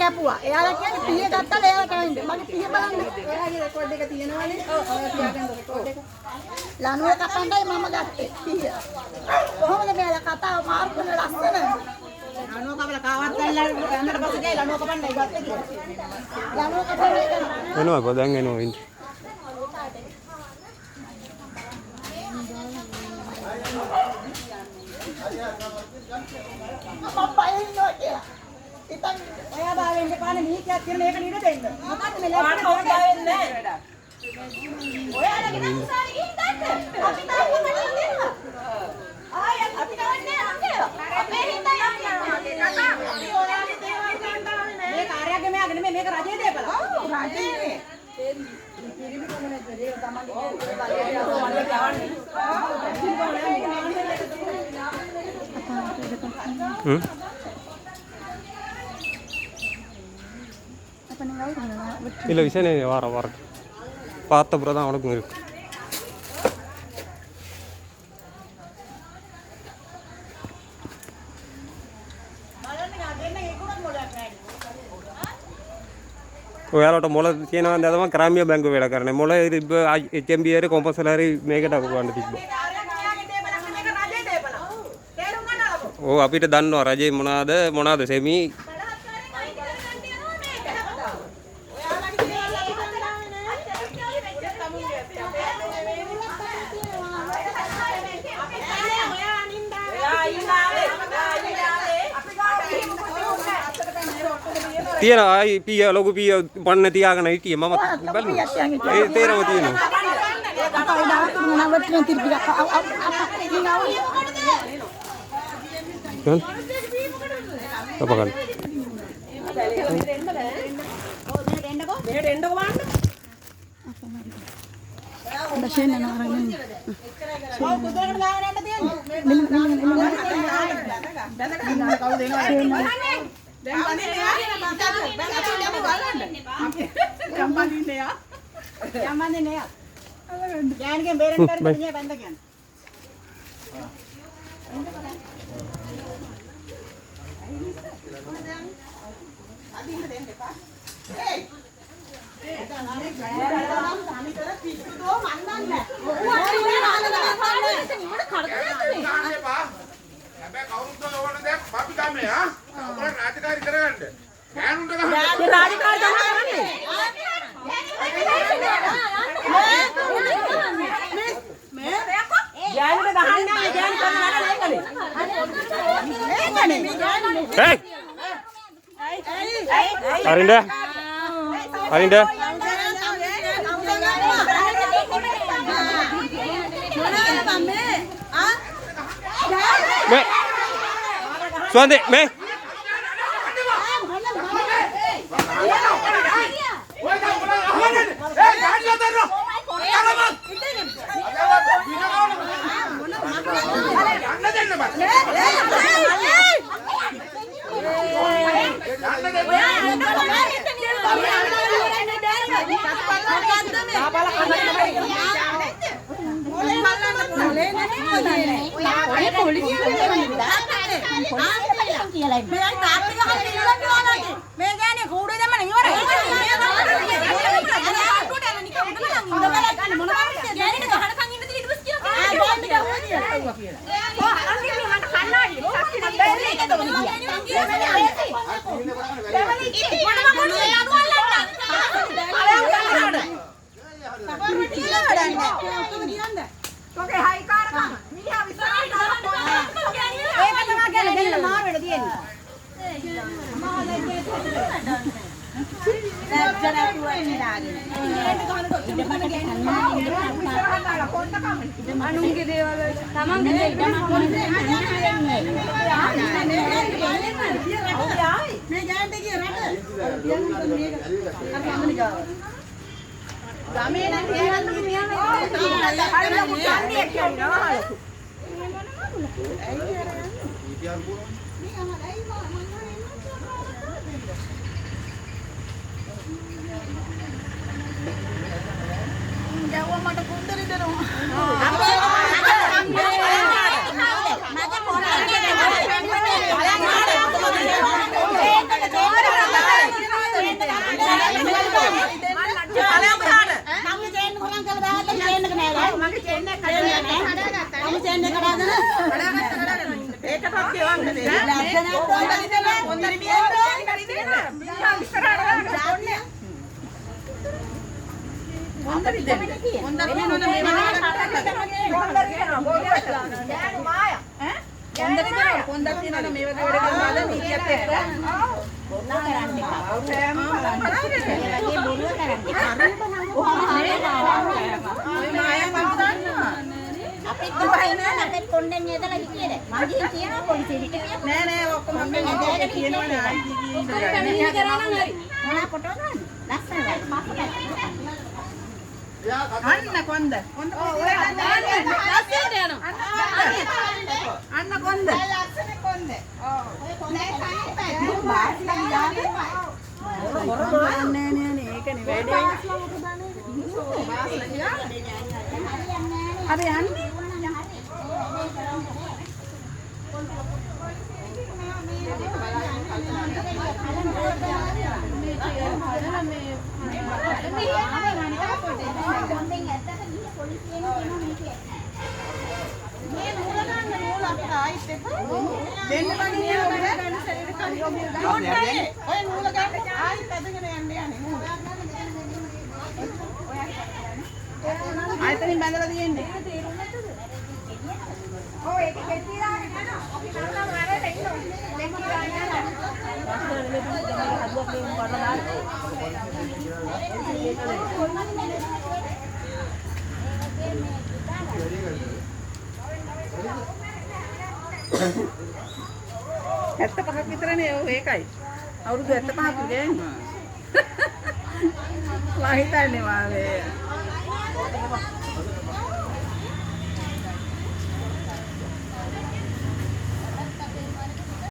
කැපුවා. එයාලා කියන්නේ පිහිය ගත්තා එයාලා කැවෙන්නේ. මගේ පිහිය බලන්න. එයාගේ රෙකෝඩ් එක තියෙනවනේ. ඔව් තියාගන්න රෙකෝඩ් එක. ලනුව කපන්නයි මම ගත්තේ පිහිය. කොහොමද මෙයාලා කතාව මාරු කරන ලස්සන? ලනුව කපලා කාවත් ගල්ලා යන්නට පස්සේ ගිහලා ලනුව කපන්නයි ගත්තේ කියලා. ලනුව කපන්නේ එනවා කොහෙන් එනවා ඉන්නේ. මම බයින්නෝ කියලා. ඉතින් ඔයා බාවෙන් දෙපානේ මීකියක් කියන මේක නේද දෙන්න. මොකක්ද මේ ලැබෙන්නේ? පාට වෙන්නේ නැහැ. ඔයාලගේ නම් උසාවි ගිහින් ගන්න. අපි තාම කඩේ දෙන්නවා. ආයෙත් අපි කවන්නේ නැහැ. අපේ හින්දා යන්නේ. කතා. අපි ඔයාලගේ දේවල් ගන්න ආවේ නැහැ. මේ කාර්යයක් මෙයාගේ නෙමෙයි මේක රජයේ දේපල. ඔව් රජයේ. පිරිමි කොමනේ දේ තමයි இல்ல விஷயம் வர பார்த்த பிறகு தான் அவனுக்கும் இருக்கு. ඔයාලට මොළ තියෙනවා නේද? මම ග්‍රාම්‍ය බැංකුව වැඩ කරන්නේ. මොළ ඉබ්බ HMB හරි කොම්පස් හරි මේකට අකු ගන්න තිබ්බා. ඔව් අපිට දන්නවා රජේ මොනවාද සෙමි තියෙන ආයි පීය ලොකු පීය පන්න තියාගෙන හිටියේ මම බැලුවා ඒ තේරම තියෙනවා apa kan Arinda Arinda Me Suante me chain එක කඩාගත්තා. අමු චේන් එක කඩාගෙන ඒකටත් ගෙවන්න දෙන්න. ලස්සනක් හොඳයි. හොඳයි මියන්නේ හරිද? මම ඉස්සරහට ගන්න. හොඳයි දෙන්න. හොඳක් වෙනවද මේ වගේ හොඳක් කියනවා. බෝලයක් දානවා. මායා. ඈ? හොඳක් කියනවා. හොඳක් කියනවා මේ වගේ වැඩ කරනවාද නීතියත් එක්ක? බොන්න කරන්න එපා. සෑම බලන්නේ. බොරුව කරන්නේ. ඔය මායා මම දන්නවා. අපිත් දුවයිනේ අපිත් කොණ්ඩෙන් ඇදලා හිටියේ මම ගිහින් කියනවා පොලිසියට කියනවා නෑ නෑ ඔක්කොම මම කියනවා නෑ අයිති කරා නම් හරි මොනා ෆොටෝ ගන්න ලස්සනයි අන්න කොන්ද ඔය ලස්සනට යනවා අන්න කොන්ද ලස්සන කොන්ද ඔය කොන්ද කන්නේ බාස්ලා යානේ බොරබා නෑ නෑ ඒකනේ වැඩේ බාස්ලා යා අර යන්නේ ආයතනින් බඳලා තියෙන්නේ ඔය ඒක කෙටිලා යනවා අපි කරලා වරට ඉන්න ඕනේ කෙටිලා යනවා වාස්තවනේ මේ හදුවක් මේ වරලා දාන්න 75ක් විතරනේ ඔය ඒකයි අවුරුදු 75ක් විතර මම හිතන්නේ මාගේ